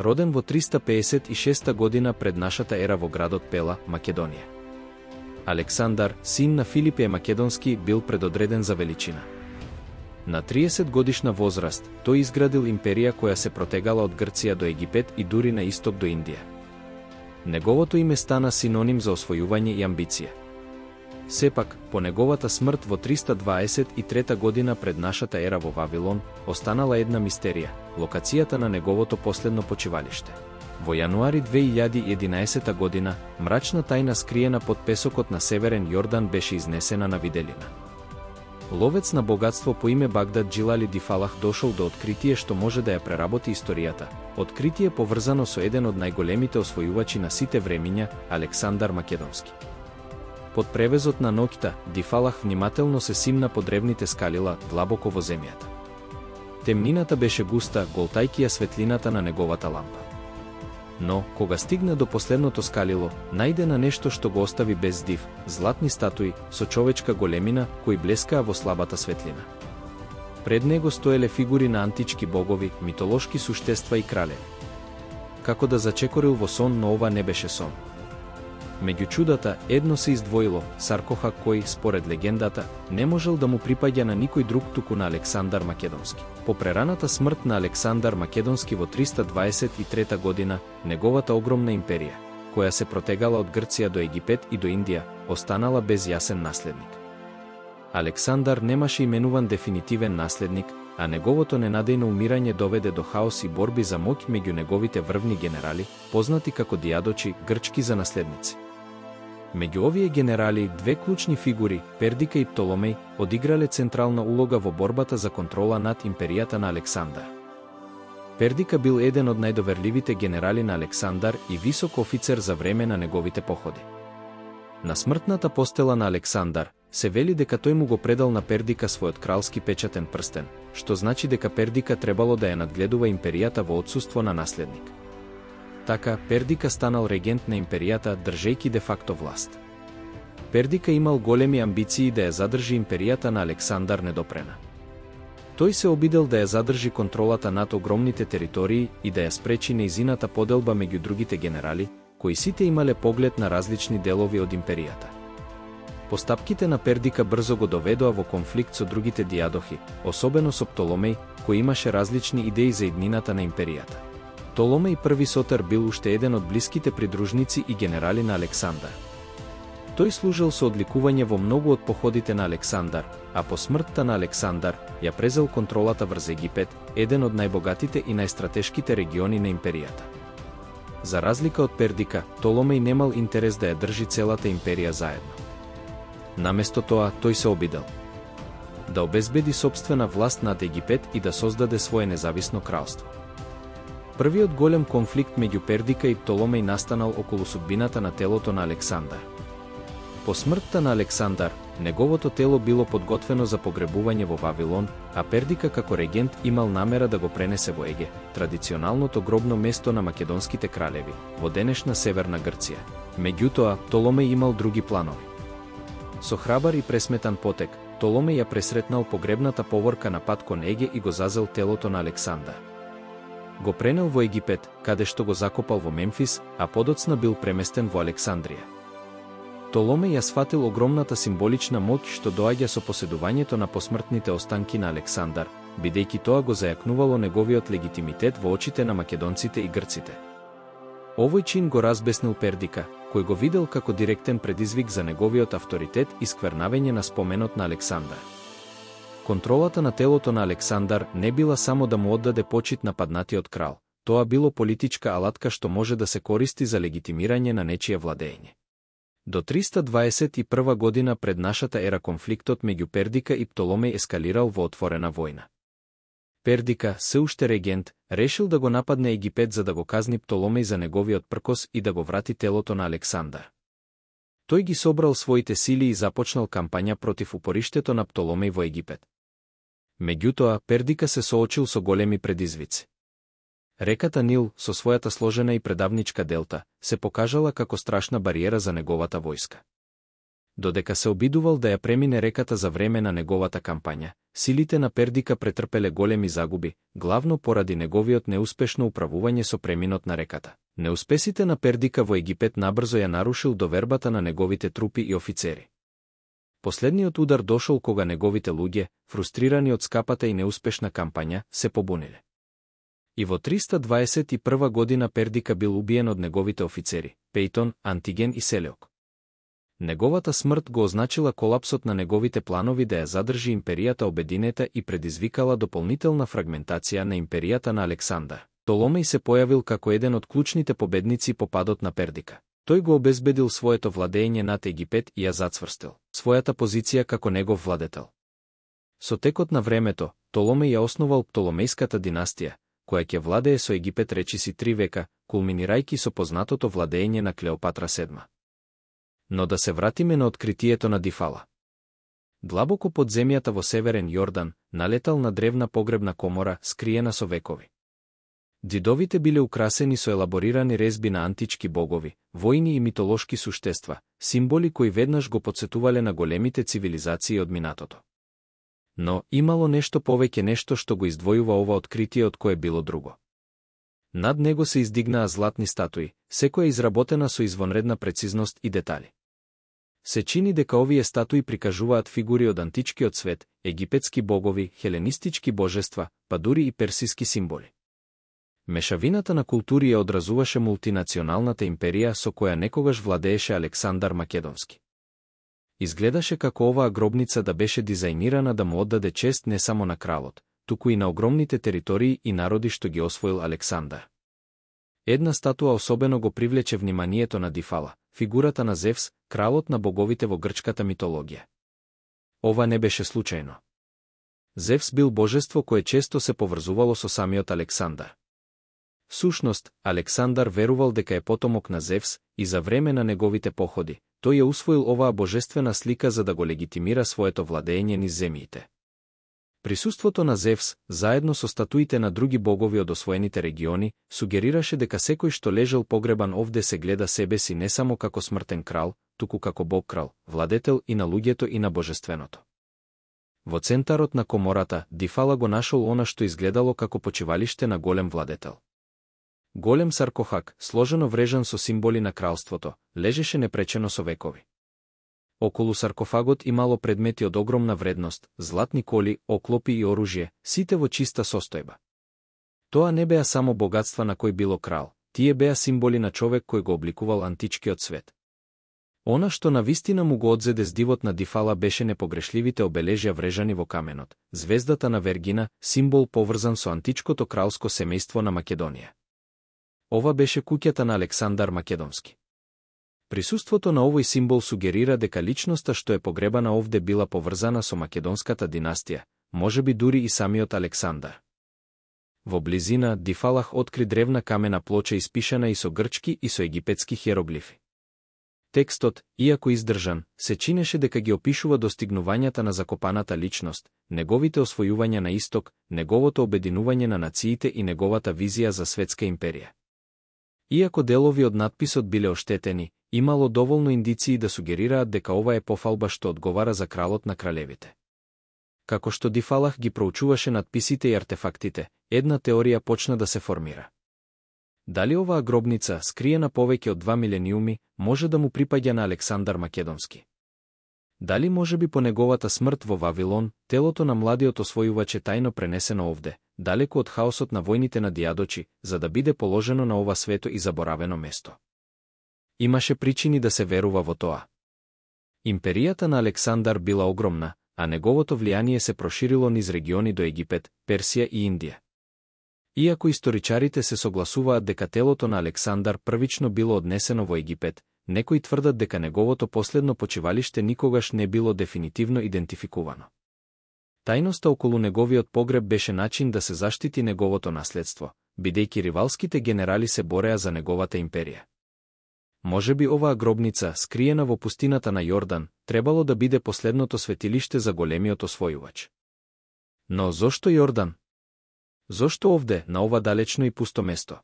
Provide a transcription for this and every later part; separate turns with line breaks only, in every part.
Роден во 356 година пред нашата ера во градот Пела, Македонија. Александар, син на Филипе Македонски, бил предодреден за величина. На 30 годишна возраст, тој изградил империја која се протегала од Грција до Египет и дури на исток до Индија. Неговото име стана синоним за освојување и амбиција. Сепак, по неговата смрт во 323 година пред нашата ера во Вавилон, останала една мистерија – локацијата на неговото последно почивалиште. Во јануари 2011 година, мрачна тајна скриена под песокот на северен Јордан беше изнесена на виделина. Ловец на богатство по име Багдад Джилали Дифалах дошол до откритие што може да ја преработи историјата. Откритие поврзано со еден од најголемите освојувачи на сите времиња, Александар Македонски. Под превезот на ноќта, Дифалах внимателно се симна по древните скалила, длабоко во земјата. Темнината беше густа, голтајки ја светлината на неговата лампа. Но, кога стигна до последното скалило, најде на нешто што го остави без див, златни статуи, со човечка големина, кои блескаа во слабата светлина. Пред него стоеле фигури на антички богови, митолошки суштества и кралеви. Како да зачекорил во сон, но ова не беше сон. Меѓу чудата, едно се издвоило, саркофаг кој, според легендата, не можел да му припаѓа на никој друг туку на Александар Македонски. По прераната смрт на Александар Македонски во 323 година, неговата огромна империја, која се протегала од Грција до Египет и до Индија, останала без јасен наследник. Александар немаше именуван дефинитивен наследник, а неговото ненадејно умирање доведе до хаос и борби за моќ меѓу неговите врвни генерали, познати како дијадочи, грчки за наследници. Меѓу овие генерали, две клучни фигури, Пердика и Птоломеј, одиграле централна улога во борбата за контрола над империјата на Александар. Пердика бил еден од најдоверливите генерали на Александар и висок офицер за време на неговите походи. На смртната постела на Александар се вели дека тој му го предал на Пердика својот кралски печатен прстен, што значи дека Пердика требало да ја надгледува империјата во отсуство на наследник. Така, Пердика станал регент на империјата, држејќи де факто власт. Пердика имал големи амбиции да ја задржи империјата на Александар недопрена. Тој се обидел да ја задржи контролата над огромните територии и да ја спречи нејзината поделба меѓу другите генерали, кои сите имале поглед на различни делови од империјата. Постапките на Пердика брзо го доведоа во конфликт со другите дијадохи, особено со Птоломеј, кој имаше различни идеи за иднината на империјата. Птоломеј први Сотар бил уште еден од блиските придружници и генерали на Александар. Тој служел со одликување во многу од походите на Александар, а по смртта на Александар ја презел контролата врз Египет, еден од најбогатите и најстратешките региони на империјата. За разлика од Пердика, Птоломеј немал интерес да ја држи целата империја заедно. Наместо тоа, тој се обидел да обезбеди сопствена власт над Египет и да создаде свое независно кралство. Првиот голем конфликт меѓу Пердика и Птоломеј настанал околу судбината на телото на Александар. По смртта на Александар, неговото тело било подготвено за погребување во Вавилон, а Пердика како регент имал намера да го пренесе во Еге, традиционалното гробно место на македонските кралеви, во денешна Северна Грција. Меѓутоа, Птоломеј имал други планови. Со храбар и пресметан потек, Птоломеј ја пресретнал погребната поворка на пат кон Еге и го зазел телото на Александар. Го пренел во Египет, каде што го закопал во Мемфис, а подоцна бил преместен во Александрија. Птоломеј ја сфатил огромната символична моќ што доаѓа со поседувањето на посмртните останки на Александар, бидејќи тоа го зајакнувало неговиот легитимитет во очите на македонците и грците. Овој чин го разбеснил Пердика, кој го видел како директен предизвик за неговиот авторитет и сквернавење на споменот на Александар. Контролата на телото на Александар не била само да му оддаде почит на паднатиот крал, тоа било политичка алатка што може да се користи за легитимирање на нечие владење. До 321 година пред нашата ера конфликтот меѓу Пердика и Птоломеј ескалирал во отворена војна. Пердика, се уште регент, решил да го нападне Египет за да го казни Птоломеј за неговиот пркос и да го врати телото на Александар. Тој ги собрал своите сили и започнал кампања против упориштето на Птоломеј во Египет. Меѓутоа, Пердика се соочил со големи предизвици. Реката Нил, со својата сложена и предавничка делта, се покажала како страшна бариера за неговата војска. Додека се обидувал да ја премине реката за време на неговата кампања, силите на Пердика претрпеле големи загуби, главно поради неговиот неуспешно управување со преминот на реката. Неуспесите на Пердика во Египет набрзо ја нарушил довербата на неговите трупи и офицери. Последниот удар дошол кога неговите луѓе, фрустрирани од скапата и неуспешна кампања, се побуниле. И во 321 година Пердика бил убиен од неговите офицери, Пейтон, Антиген и Селеок. Неговата смрт го означила колапсот на неговите планови да ја задржи империјата обединета и предизвикала дополнителна фрагментација на империјата на Александар. Толомеј се појавил како еден од клучните победници по падот на Пердика. Тој го обезбедил своето владење над Египет и ја зацврстил својата позиција како негов владетел. Со текот на времето, Толомеј ја основал Птоломејската династија, која ќе владее со Египет речиси 3 века, кулминирајќи со познатото владење на Клеопатра VII. Но да се вратиме на откритието на Дифала. Длабоко под земјата во северен Јордан, налетал на древна погребна комора, скриена со векови. Дидовите биле украсени со елаборирани резби на антички богови, војни и митолошки суштества, символи кои веднаш го потсетувале на големите цивилизации од минатото. Но имало нешто повеќе, нешто што го издвојува ова откритие од кое било друго. Над него се издигнаа златни статуи, секоја изработена со извонредна прецизност и детали. Се чини дека овие статуи прикажуваат фигури од античкиот свет, египетски богови, хеленистички божества, па дури и персиски символи. Мешавината на култури ја одразуваше мултинационалната империја со која некогаш владееше Александар Македонски. Изгледаше како оваа гробница да беше дизајнирана да му оддаде чест не само на кралот, туку и на огромните територии и народи што ги освоил Александар. Една статуа особено го привлече вниманието на Дифала, фигурата на Зевс, кралот на боговите во грчката митологија. Ова не беше случајно. Зевс бил божество кое често се поврзувало со самиот Александар. Всушност, Александар верувал дека е потомок на Зевс и за време на неговите походи, тој ја усвоил оваа божествена слика за да го легитимира своето владење низ земјите. Присуството на Зевс, заедно со статуите на други богови од освоените региони, сугерираше дека секој што лежал погребан овде се гледа себе си не само како смртен крал, туку како бог крал, владетел и на луѓето и на божественото. Во центарот на комората, Дифала го нашол она што изгледало како почивалиште на голем владетел. Голем саркофаг, сложено врежан со символи на кралството, лежеше непречено со векови. Околу саркофагот имало предмети од огромна вредност, златни коли, оклопи и оружје, сите во чиста состојба. Тоа не беа само богатства на кој било крал, тие беа символи на човек кој го обликувал античкиот свет. Она што навистина му го одзеде здивот на Дифала беше непогрешливите обележја врежани во каменот, звездата на Вергина, символ поврзан со античкото кралско семејство на Македонија. Ова беше куќата на Александар Македонски. Присуството на овој символ сугерира дека личноста што е погребана овде била поврзана со македонската династија, можеби дури и самиот Александар. Во близина Дифалах откри древна камена плоча испишана и со грчки и со египетски хиероглифи. Текстот, иако издржан, се чинеше дека ги опишува достигнувањата на закопаната личност, неговите освојувања на исток, неговото обединување на нациите и неговата визија за светска империја. Иако делови од надписот биле оштетени, имало доволно индиции да сугерираат дека ова е пофалба што одговара за кралот на кралевите. Како што Дифалах ги проучуваше надписите и артефактите, една теорија почна да се формира. Дали оваа гробница, скриена повеќе од 2 милениуми, може да му припаѓа на Александар Македонски? Дали можеби по неговата смрт во Вавилон, телото на младиот освојувач е тајно пренесено овде, далеку од хаосот на војните на Диадочи, за да биде положено на ова свето и заборавено место? Имаше причини да се верува во тоа. Империјата на Александар била огромна, а неговото влијание се проширило низ региони до Египет, Персија и Индија. Иако историчарите се согласуваат дека телото на Александар првично било однесено во Египет, некои тврдат дека неговото последно почивалиште никогаш не било дефинитивно идентификувано. Тајноста околу неговиот погреб беше начин да се заштити неговото наследство, бидејќи ривалските генерали се бореа за неговата империја. Можеби оваа гробница, скриена во пустината на Јордан, требало да биде последното светилиште за големиот освојувач. Но зошто Јордан? Зошто овде, на ова далечно и пусто место?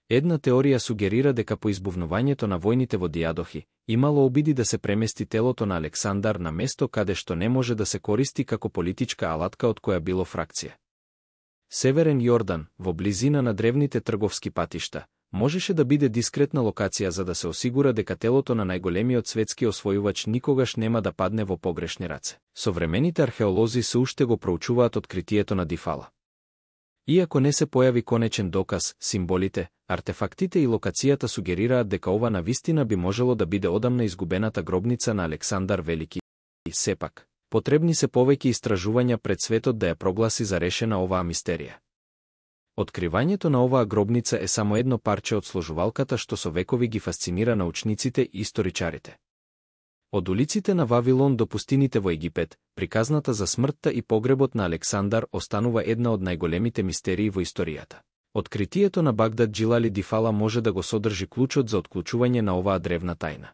Една теорија сугерира дека по избувнувањето на војните во Дијадохи, имало обиди да се премести телото на Александар на место каде што не може да се користи како политичка алатка од која било фракција. Северен Јордан, во близина на древните трговски патишта, можеше да биде дискретна локација за да се осигура дека телото на најголемиот светски освојувач никогаш нема да падне во погрешни раце. Современите археолози се уште го проучуваат откритието на Дифала. Иако не се појави конечен доказ, символите, артефактите и локацијата сугерираат дека ова навистина би можело да биде одамна изгубената гробница на Александар Велики. И сепак, потребни се повеќе истражувања пред светот да ја прогласи за решена оваа мистерија. Откривањето на оваа гробница е само едно парче од сложувалката што со векови ги фасцинира научниците и историчарите. Од улиците на Вавилон до пустините во Египет, приказната за смртта и погребот на Александар останува една од најголемите мистерии во историјата. Откритието на Багдад Джилали Дифала може да го содржи клучот за отклучување на оваа древна тајна.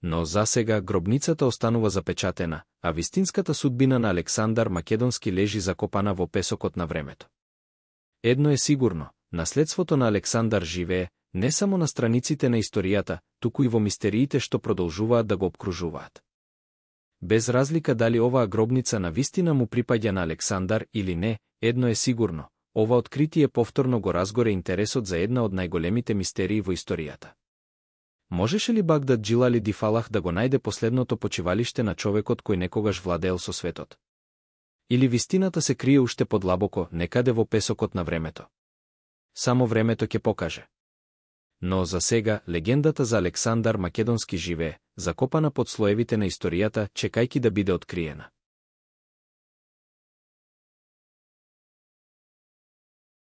Но засега гробницата останува запечатена, а вистинската судбина на Александар Македонски лежи закопана во песокот на времето. Едно е сигурно, наследството на Александар живее, не само на страниците на историјата, туку и во мистериите што продолжуваат да го обкружуваат. Без разлика дали оваа гробница на вистина му припаѓа на Александар или не, едно е сигурно, ова откритие повторно го разгоре интересот за една од најголемите мистерии во историјата. Можеше ли Багдад Джилали Дифалах да го најде последното почивалиште на човекот кој некогаш владеел со светот? Или вистината се крие уште подлабоко, некаде во песокот на времето? Само времето ќе покаже. Но за сега, легендата за Александар Македонски живее, закопана под слоевите на историјата, чекајки да биде откриена.